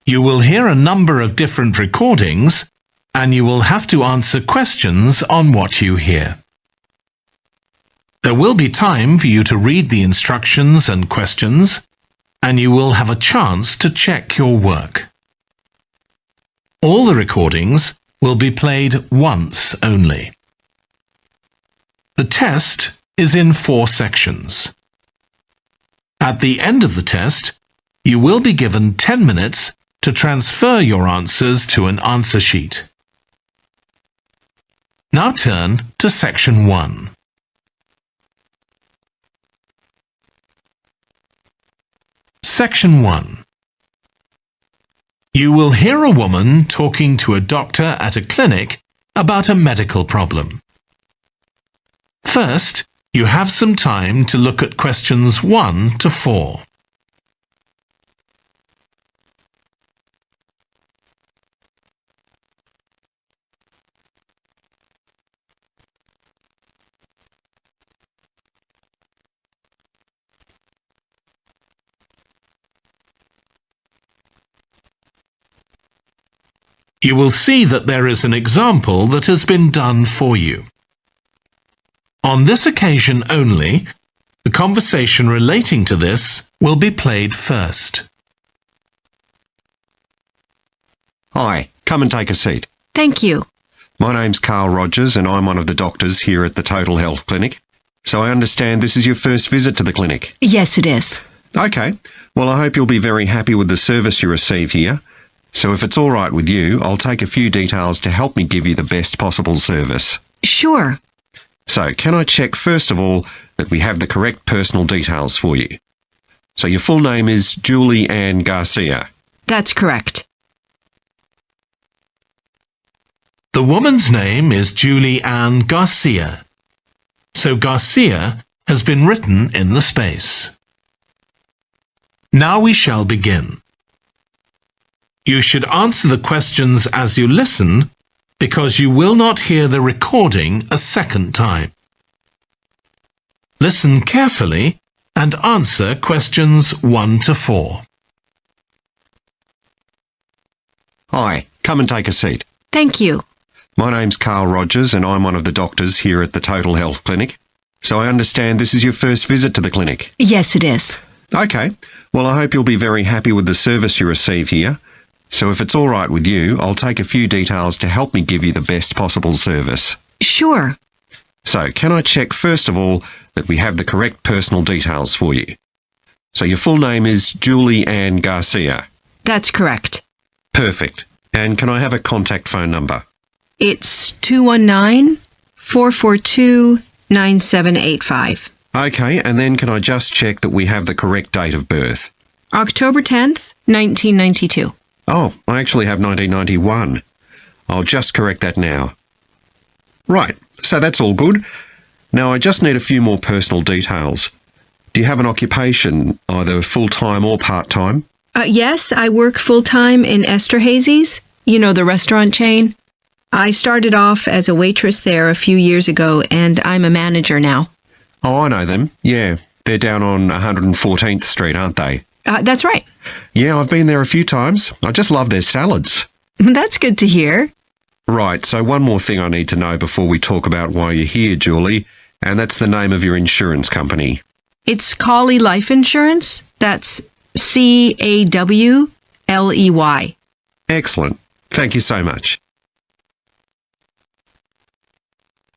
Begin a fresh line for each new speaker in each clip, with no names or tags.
You will hear a number of different recordings, and you will have to answer questions on what you hear. There will be time for you to read the instructions and questions, and you will have a chance to check your work. All the recordings will be played once only. The test is in 4 sections. At the end of the test, you will be given 10 minutes to transfer your answers to an answer sheet. Now turn to Section 1. Section 1. You will hear a woman talking to a doctor at a clinic about a medical problem. First, you have some time to look at questions 1 to 4. You will see that there is an example that has been done for you. On this occasion only, the conversation relating to this will be played first.
Hi, come and take a seat.
Thank you.
My name's Carl Rogers and I'm one of the doctors here at the Total Health Clinic. So I understand this is your first visit to the clinic.
Yes, it is.
Okay, well I hope you'll be very happy with the service you receive here. So if it's all right with you, I'll take a few details to help me give you the best possible service.
Sure.
So can I check first of all that we have the correct personal details for you? So your full name is Julie Ann Garcia.
That's correct.
The woman's name is Julie Ann Garcia. So Garcia has been written in the space. Now we shall begin. You should answer the questions as you listen, because you will not hear the recording a second time. Listen carefully and answer questions 1 to 4.
Hi, come and take a seat.
Thank you.
My name's Carl Rogers and I'm one of the doctors here at the Total Health Clinic. So I understand this is your first visit to the clinic.
Yes, it is.
Okay, well I hope you'll be very happy with the service you receive here. So if it's all right with you, I'll take a few details to help me give you the best possible service.
Sure.
So can I check first of all that we have the correct personal details for you? So your full name is Julie Ann Garcia.
That's correct.
Perfect. And can I have a contact phone number?
It's 219-442-9785.
Okay, and then can I just check that we have the correct date of birth?
October 10th, 1992.
Oh, I actually have 1991. I'll just correct that now. Right, so that's all good. Now I just need a few more personal details. Do you have an occupation, either full-time or part-time?
Yes, I work full-time in Esterhazy's, you know, the restaurant chain. I started off as a waitress there a few years ago, and I'm a manager now.
Oh, I know them. Yeah, they're down on 114th Street, aren't they?
That's right.
Yeah, I've been there a few times. I just love their salads.
That's good to hear.
Right, so one more thing I need to know before we talk about why you're here, Julie, and that's the name of your insurance company.
It's Cawley Life Insurance. That's Cawley.
Excellent. Thank you so much.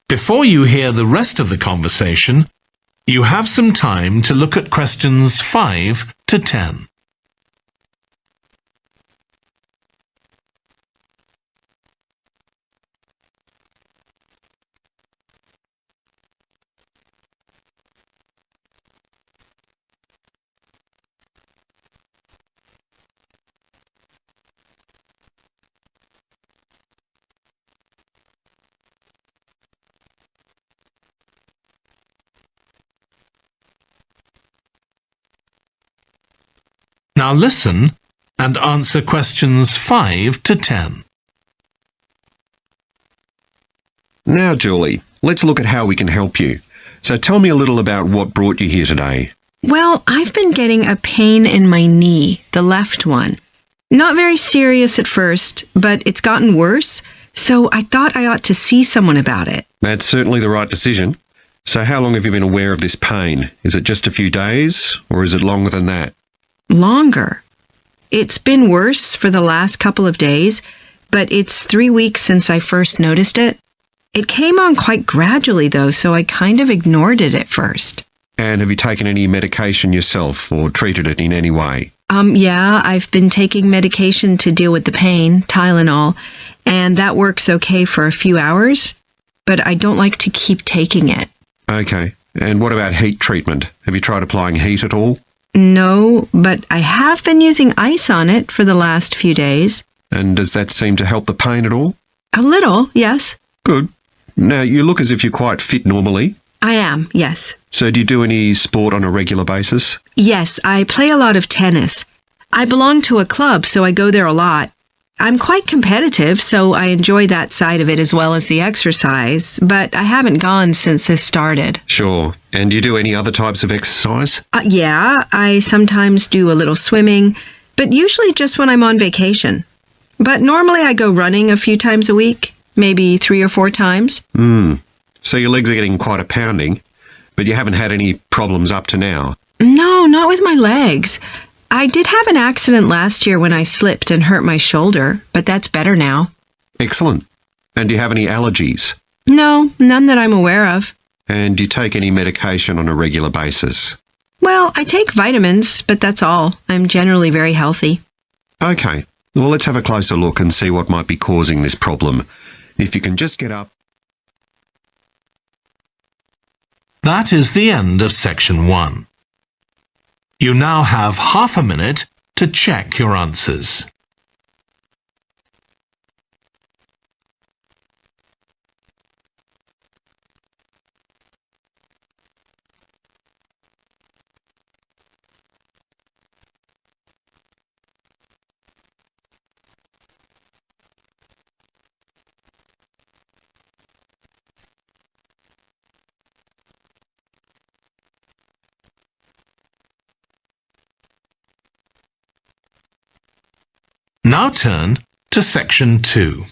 Before you hear the rest of the conversation, you have some time to look at questions 5 to 10. Now listen and answer questions 5 to 10.
Now, Julie, let's look at how we can help you. So tell me a little about what brought you here today.
Well, I've been getting a pain in my knee, the left one. Not very serious at first, but it's gotten worse, so I thought I ought to see someone about it.
That's certainly the right decision. So how long have you been aware of this pain? Is it just a few days, or is it longer than that?
Longer. It's been worse for the last couple of days, but it's 3 weeks since I first noticed it. It came on quite gradually, though, so I kind of ignored it at first.
And have you taken any medication yourself or treated it in any way?
Yeah, I've been taking medication to deal with the pain, Tylenol, and that works okay for a few hours, but I don't like to keep taking it.
Okay. And what about heat treatment? Have you tried applying heat at all?
No, but I have been using ice on it for the last few days.
And does that seem to help the pain at all?
A little, yes.
Good. Now, you look as if you're quite fit normally.
I am, yes.
So do you do any sport on a regular basis?
Yes, I play a lot of tennis. I belong to a club, so I go there a lot. I'm quite competitive, so I enjoy that side of it as well as the exercise, but I haven't gone since this started.
Sure. And do you do any other types of exercise?
Yeah, I sometimes do a little swimming, but usually just when I'm on vacation. But normally I go running a few times a week, maybe 3 or 4 times.
So your legs are getting quite a pounding, but you haven't had any problems up to now?
No, not with my legs. I did have an accident last year when I slipped and hurt my shoulder, but that's better now.
Excellent. And do you have any allergies?
No, none that I'm aware of.
And do you take any medication on a regular basis?
Well, I take vitamins, but that's all. I'm generally very healthy.
Okay. Well, let's have a closer look and see what might be causing this problem. If you can just get up.
That is the end of section 1. You now have half a minute to check your answers. Now turn to section 2.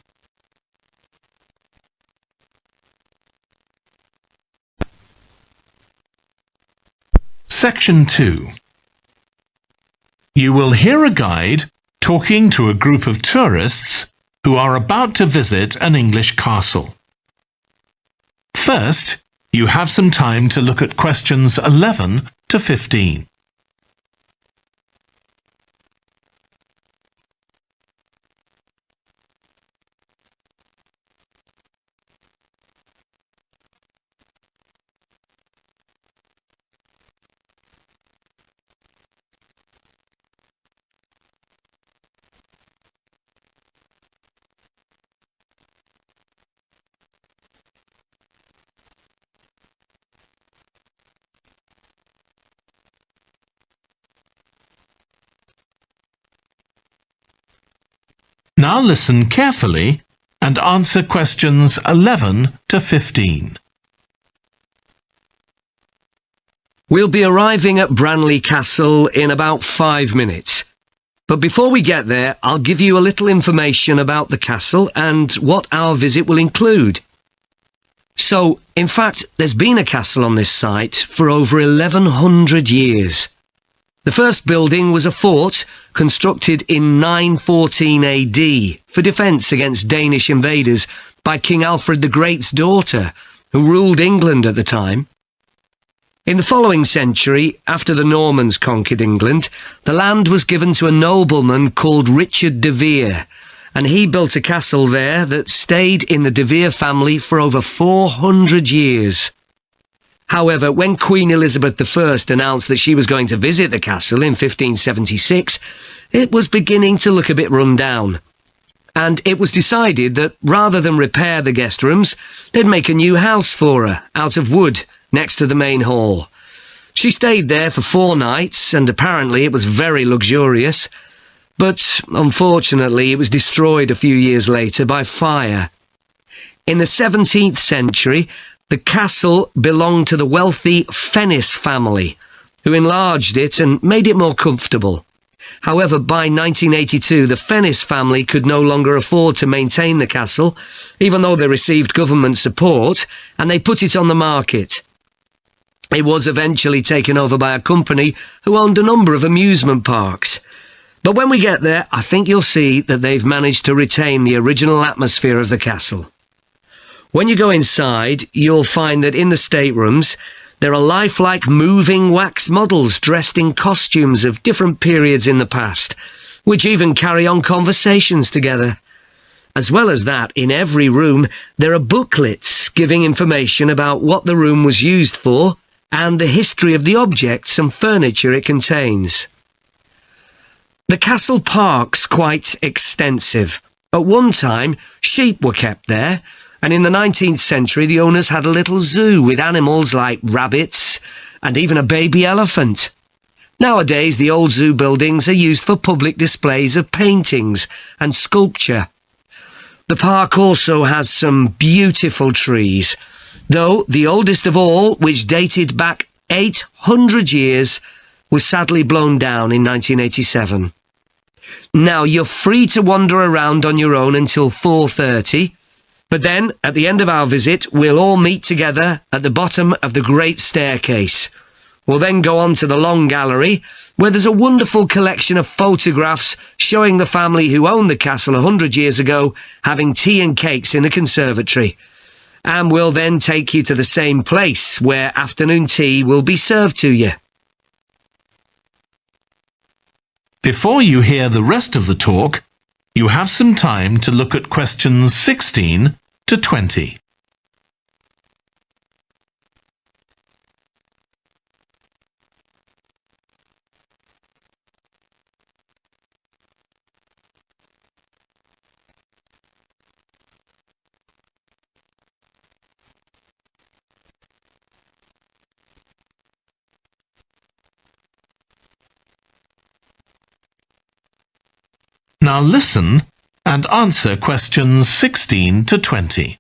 Section 2. You will hear a guide talking to a group of tourists who are about to visit an English castle. First, you have some time to look at questions 11 to 15. Now listen carefully and answer questions 11 to 15.
We'll be arriving at Branley Castle in about 5 minutes. But before we get there, I'll give you a little information about the castle and what our visit will include. So, in fact, there's been a castle on this site for over 1100 years. The first building was a fort constructed in 914 AD for defence against Danish invaders by King Alfred the Great's daughter, who ruled England at the time. In the following century, after the Normans conquered England, the land was given to a nobleman called Richard de Vere, and he built a castle there that stayed in the de Vere family for over 400 years. However, when Queen Elizabeth I announced that she was going to visit the castle in 1576, it was beginning to look a bit run down. And it was decided that rather than repair the guest rooms, they'd make a new house for her, out of wood, next to the main hall. She stayed there for 4 nights, and apparently it was very luxurious. But, unfortunately, it was destroyed a few years later by fire. In the 17th century, the castle belonged to the wealthy Fennis family, who enlarged it and made it more comfortable. However, by 1982, the Fennis family could no longer afford to maintain the castle, even though they received government support, and they put it on the market. It was eventually taken over by a company who owned a number of amusement parks. But when we get there, I think you'll see that they've managed to retain the original atmosphere of the castle. When you go inside, you'll find that in the staterooms, there are lifelike moving wax models dressed in costumes of different periods in the past, which even carry on conversations together. As well as that, in every room, there are booklets giving information about what the room was used for and the history of the objects and furniture it contains. The castle park's quite extensive. At one time, sheep were kept there, and in the 19th century the owners had a little zoo with animals like rabbits and even a baby elephant. Nowadays the old zoo buildings are used for public displays of paintings and sculpture. The park also has some beautiful trees, though the oldest of all, which dated back 800 years, was sadly blown down in 1987. Now you're free to wander around on your own until 4:30, but then, at the end of our visit, we'll all meet together at the bottom of the Great Staircase. We'll then go on to the Long Gallery, where there's a wonderful collection of photographs showing the family who owned the castle 100 years ago having tea and cakes in the conservatory. And we'll then take you to the same place, where afternoon tea will be served to you.
Before you hear the rest of the talk, you have some time to look at questions 16 to 20. Now listen and answer questions 16 to 20.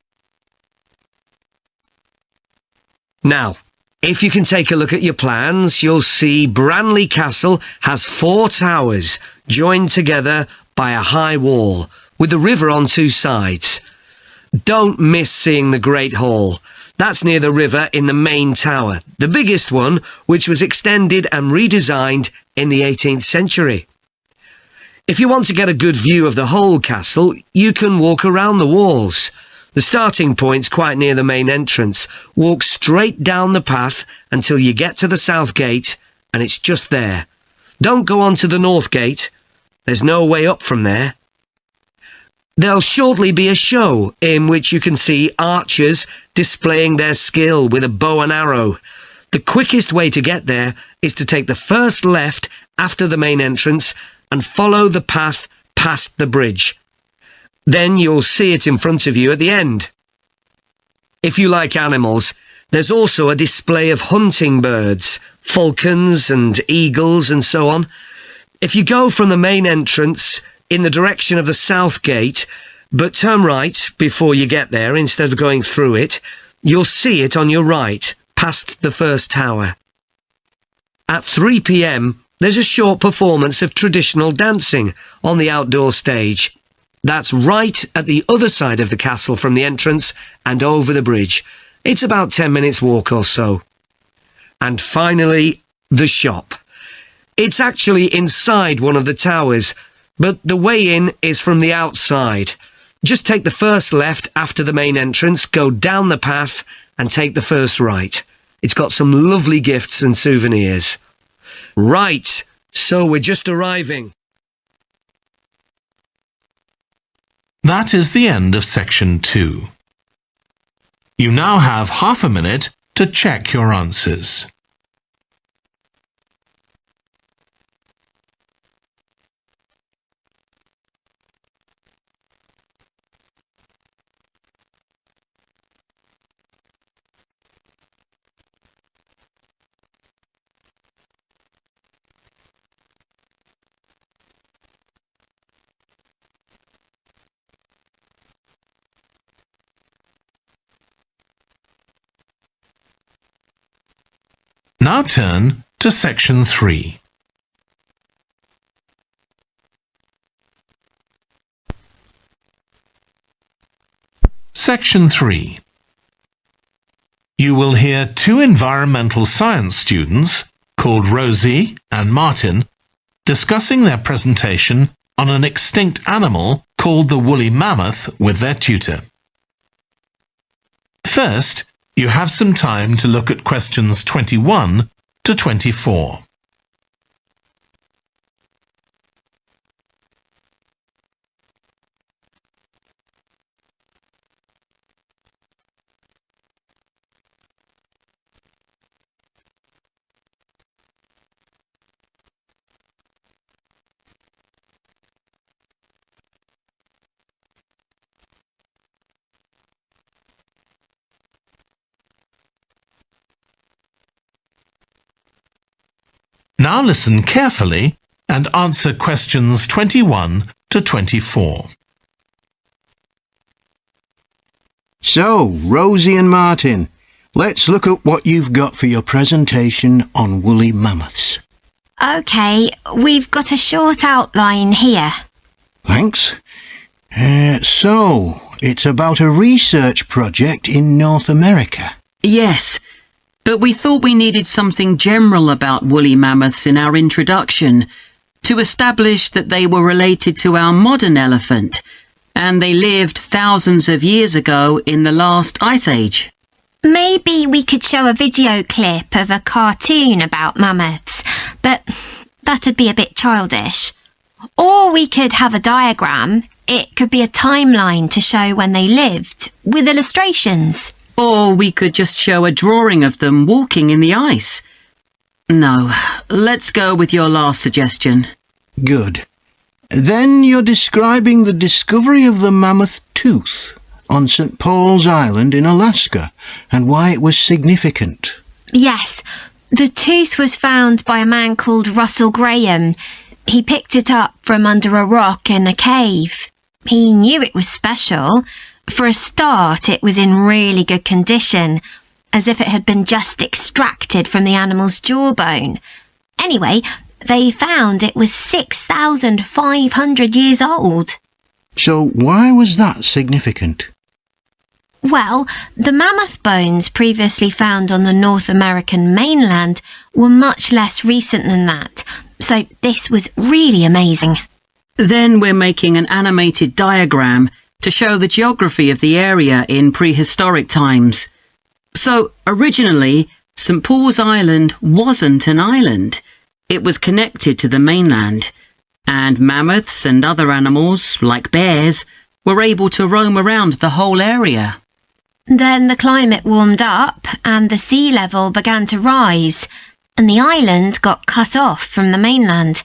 Now, if you can take a look at your plans, you'll see Branley Castle has 4 towers joined together by a high wall, with the river on 2 sides. Don't miss seeing the Great Hall. That's near the river in the main tower, the biggest one, which was extended and redesigned in the 18th century. If you want to get a good view of the whole castle, you can walk around the walls. The starting point's quite near the main entrance. Walk straight down the path until you get to the south gate, and it's just there. Don't go on to the north gate. There's no way up from there. There'll shortly be a show in which you can see archers displaying their skill with a bow and arrow. The quickest way to get there is to take the first left after the main entrance and follow the path past the bridge. Then you'll see it in front of you at the end. If you like animals, there's also a display of hunting birds, falcons and eagles and so on. If you go from the main entrance in the direction of the south gate, but turn right before you get there instead of going through it, you'll see it on your right, past the first tower. At 3 p.m, there's a short performance of traditional dancing on the outdoor stage. That's right at the other side of the castle from the entrance and over the bridge. It's about 10 minutes walk or so. And finally, the shop. It's actually inside one of the towers, but the way in is from the outside. Just take the first left after the main entrance, go down the path and take the first right. It's got some lovely gifts and souvenirs. Right, so we're just arriving.
That is the end of section 2. You now have half a minute to check your answers. Now turn to section 3. Section 3. You will hear two environmental science students called Rosie and Martin discussing their presentation on an extinct animal called the woolly mammoth with their tutor. First, you have some time to look at questions 21 to 24. Now listen carefully and answer questions 21 to 24.
So, Rosie and Martin, let's look at what you've got for your presentation on woolly mammoths.
OK, we've got a short outline here.
Thanks. So, it's about a research project in North America.
Yes, but we thought we needed something general about woolly mammoths in our introduction to establish that they were related to our modern elephant, and they lived thousands of years ago in the last ice age.
Maybe we could show a video clip of a cartoon about mammoths, but that'd be a bit childish. Or we could have a diagram. It could be a timeline to show when they lived, with illustrations.
Or we could just show a drawing of them walking in the ice. No, let's go with your last suggestion.
Good. Then you're describing the discovery of the mammoth tooth on St. Paul's Island in Alaska and why it was significant.
Yes, the tooth was found by a man called Russell Graham. He picked it up from under a rock in a cave. He knew it was special. For a start, it was in really good condition, as if it had been just extracted from the animal's jawbone. Anyway, they found it was 6,500 years old.
So why was that significant?
Well, the mammoth bones previously found on the North American mainland were much less recent than that, so this was really amazing.
Then we're making an animated diagram to show the geography of the area in prehistoric times. So, originally, St. Paul's Island wasn't an island. It was connected to the mainland, and mammoths and other animals, like bears, were able to roam around the whole area.
Then the climate warmed up and the sea level began to rise, and the island got cut off from the mainland.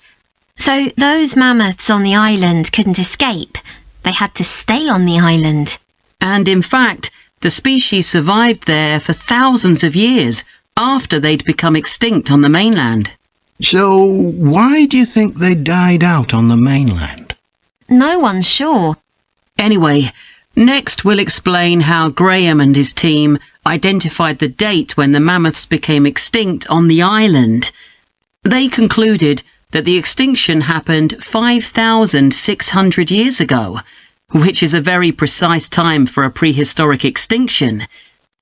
So those mammoths on the island couldn't escape. They had to stay on the island.
And in fact, the species survived there for thousands of years after they'd become extinct on the mainland.
So why do you think they died out on the mainland?
No one's sure.
Anyway, next we'll explain how Graham and his team identified the date when the mammoths became extinct on the island. They concluded that the extinction happened 5,600 years ago, which is a very precise time for a prehistoric extinction.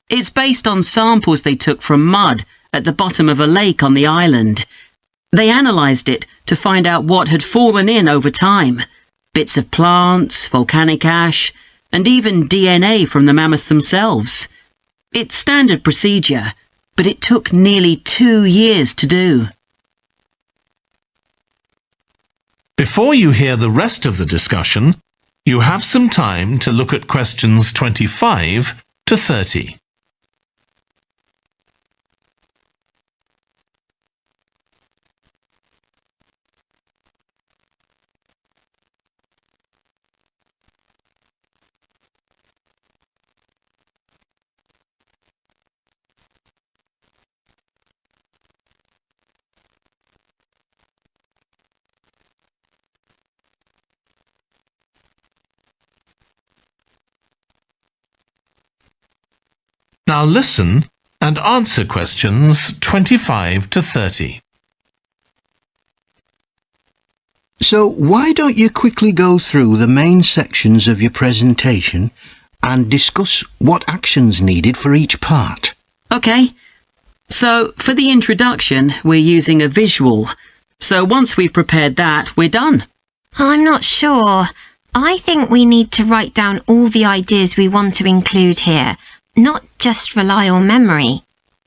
It's based on samples they took from mud at the bottom of a lake on the island. They analysed it to find out what had fallen in over time. Bits of plants, volcanic ash, and even DNA from the mammoths themselves. It's standard procedure, but it took nearly 2 years to do.
Before you hear the rest of the discussion, you have some time to look at questions 25 to 30. Now listen and answer questions 25 to 30.
So why don't you quickly go through the main sections of your presentation and discuss what actions needed for each part.
OK. So, for the introduction, we're using a visual. So once we've prepared that, we're done.
I'm not sure. I think we need to write down all the ideas we want to include here, not just rely on memory.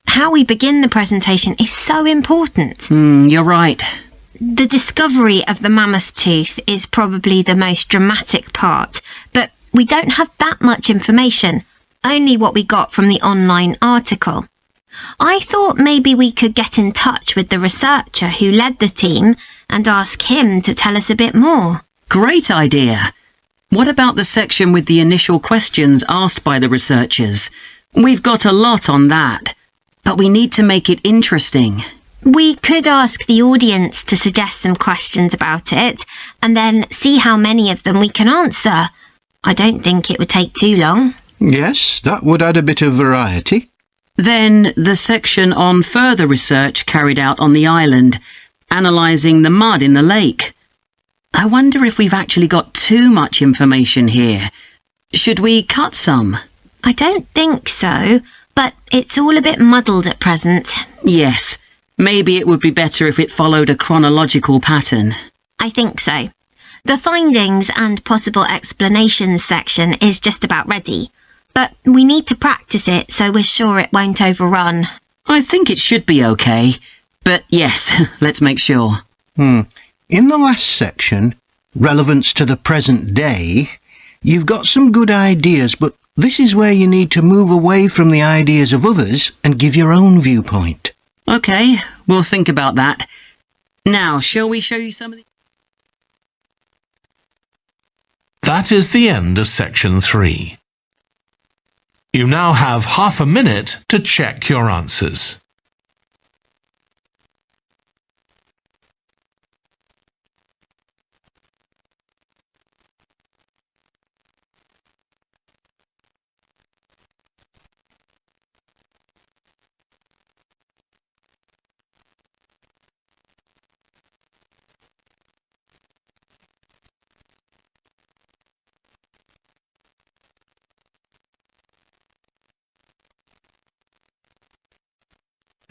How we begin the presentation is so important.
You're right.
The discovery of the mammoth tooth is probably the most dramatic part, but we don't have that much information, only what we got from the online article. I thought maybe we could get in touch with the researcher who led the team and ask him to tell us a bit more.
Great idea. What about the section with the initial questions asked by the researchers? We've got a lot on that, but we need to make it interesting.
We could ask the audience to suggest some questions about it and then see how many of them we can answer. I don't think it would take too long.
Yes, that would add a bit of variety.
Then the section on further research carried out on the island, analysing the mud in the lake. I wonder if we've actually got too much information here. Should we cut some?
I don't think so, but it's all a bit muddled at present.
Yes, maybe it would be better if it followed a chronological pattern.
I think so. The findings and possible explanations section is just about ready, but we need to practice it so we're sure it won't overrun.
I think it should be okay, but yes, let's make sure.
In the last section, relevance to the present day, you've got some good ideas, but this is where you need to move away from the ideas of others and give your own viewpoint.
OK, we'll think about that. Now, shall we show you some of the...
That is the end of section 3. You now have half a minute to check your answers.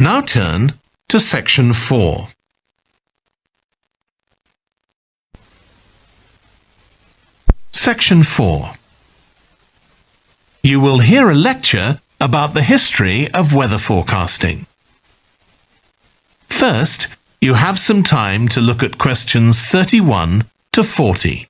Now turn to section 4. Section 4. You will hear a lecture about the history of weather forecasting. First, you have some time to look at questions 31 to 40.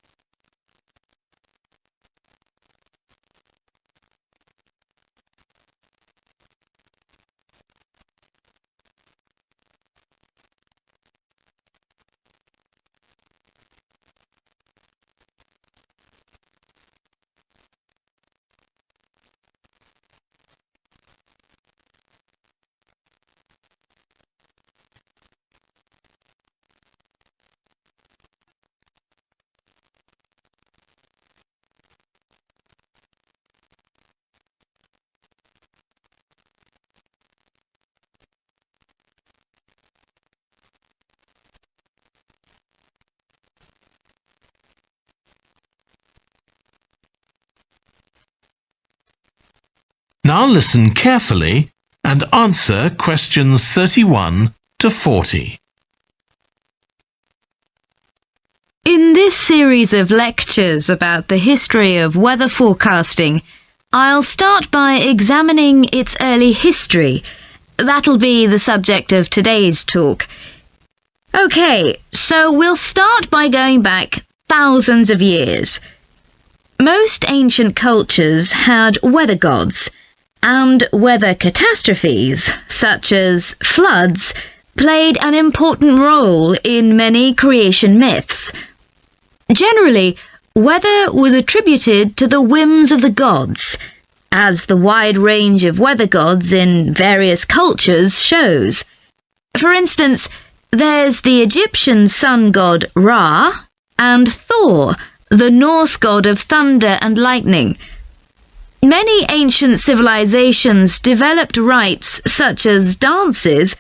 Now listen carefully and answer questions 31 to 40.
In this series of lectures about the history of weather forecasting, I'll start by examining its early history. That'll be the subject of today's talk. OK, so we'll start by going back thousands of years. Most ancient cultures had weather gods, and weather catastrophes, such as floods, played an important role in many creation myths. Generally, weather was attributed to the whims of the gods, as the wide range of weather gods in various cultures shows. For instance, there's the Egyptian sun god Ra, and Thor, the Norse god of thunder and lightning. Many ancient civilizations developed rites such as dances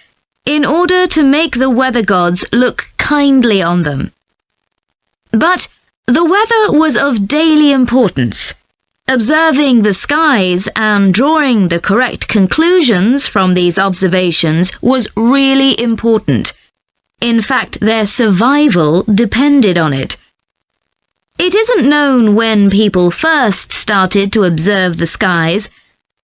in order to make the weather gods look kindly on them. But the weather was of daily importance, Observing the skies and drawing the correct conclusions from these observations was really important. In fact, their survival depended on it. It isn't known when people first started to observe the skies,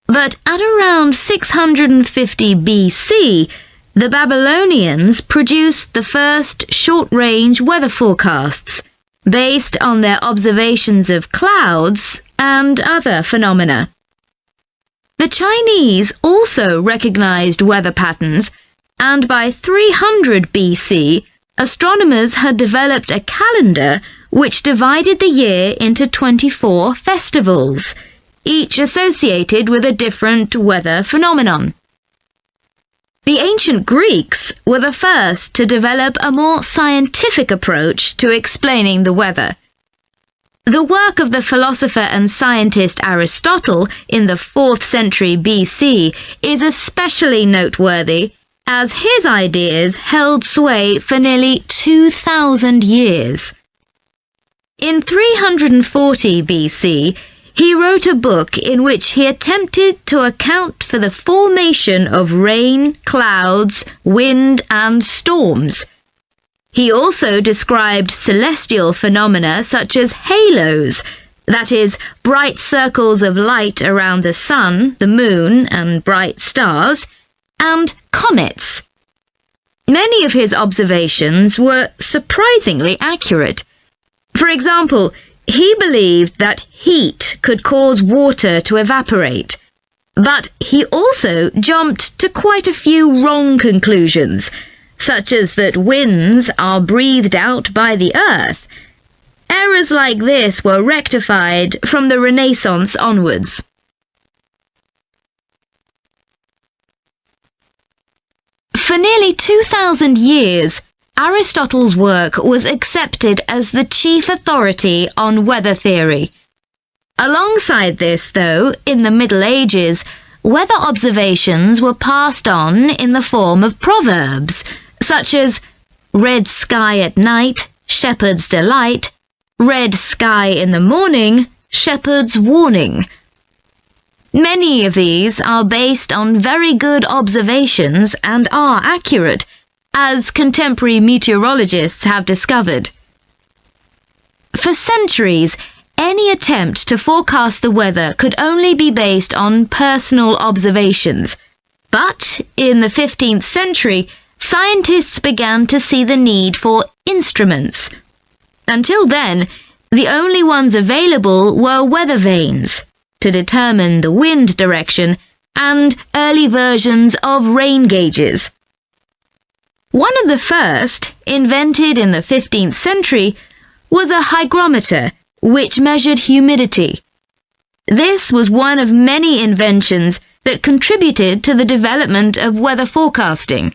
but at around 650 BC, the Babylonians produced the first short-range weather forecasts based on their observations of clouds and other phenomena. The Chinese also recognized weather patterns, and by 300 BC, astronomers had developed a calendar which divided the year into 24 festivals, each associated with a different weather phenomenon. The ancient Greeks were the first to develop a more scientific approach to explaining the weather. The work of the philosopher and scientist Aristotle in the 4th century BC is especially noteworthy, as his ideas held sway for nearly 2,000 years. In 340 BC, he wrote a book in which he attempted to account for the formation of rain, clouds, wind, and storms. He also described celestial phenomena such as halos, that is, bright circles of light around the sun, the moon, and bright stars, and comets. Many of his observations were surprisingly accurate. For example, he believed that heat could cause water to evaporate, but he also jumped to quite a few wrong conclusions, such as that winds are breathed out by the earth. Errors like this were rectified from the Renaissance onwards. For nearly 2,000 years, Aristotle's work was accepted as the chief authority on weather theory. Alongside this, though, in the Middle Ages, weather observations were passed on in the form of proverbs, such as red sky at night, shepherd's delight, red sky in the morning, shepherd's warning. Many of these are based on very good observations and are accurate, as contemporary meteorologists have discovered. For centuries, any attempt to forecast the weather could only be based on personal observations. But in the 15th century, scientists began to see the need for instruments. Until then, the only ones available were weather vanes to determine the wind direction and early versions of rain gauges. One of the first, invented in the 15th century, was a hygrometer, which measured humidity. This was one of many inventions that contributed to the development of weather forecasting.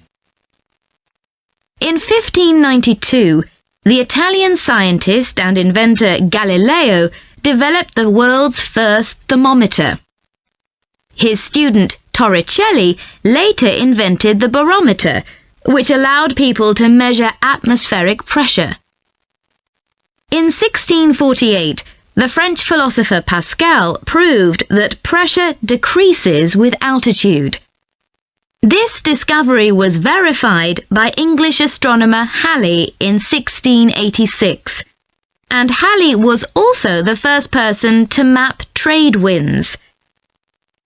In 1592, the Italian scientist and inventor Galileo developed the world's first thermometer. His student Torricelli later invented the barometer, which allowed people to measure atmospheric pressure. In 1648, the French philosopher Pascal proved that pressure decreases with altitude. This discovery was verified by English astronomer Halley in 1686, and Halley was also the first person to map trade winds.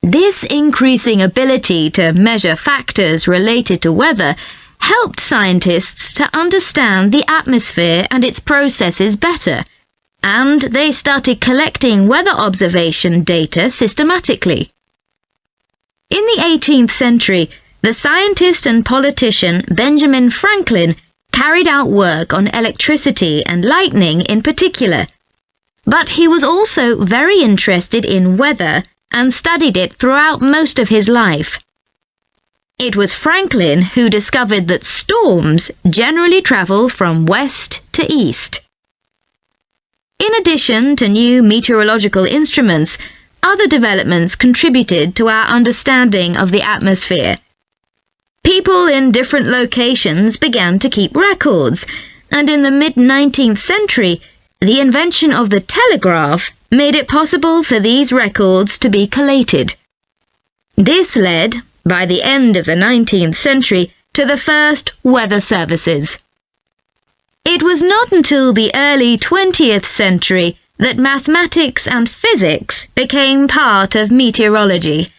This increasing ability to measure factors related to weather helped scientists to understand the atmosphere and its processes better, and they started collecting weather observation data systematically. In the 18th century, the scientist and politician Benjamin Franklin carried out work on electricity and lightning in particular, but he was also very interested in weather and studied it throughout most of his life. It was Franklin who discovered that storms generally travel from west to east. In addition to new meteorological instruments, other developments contributed to our understanding of the atmosphere. People in different locations began to keep records, and in the mid-19th century, the invention of the telegraph made it possible for these records to be collated. This led, by the end of the 19th century, to the first weather services. It was not until the early 20th century that mathematics and physics became part of meteorology,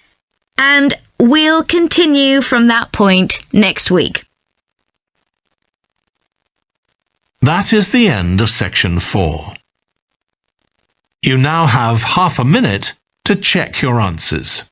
and we'll continue from that point next week.
That is the end of section 4. You now have half a minute to check your answers.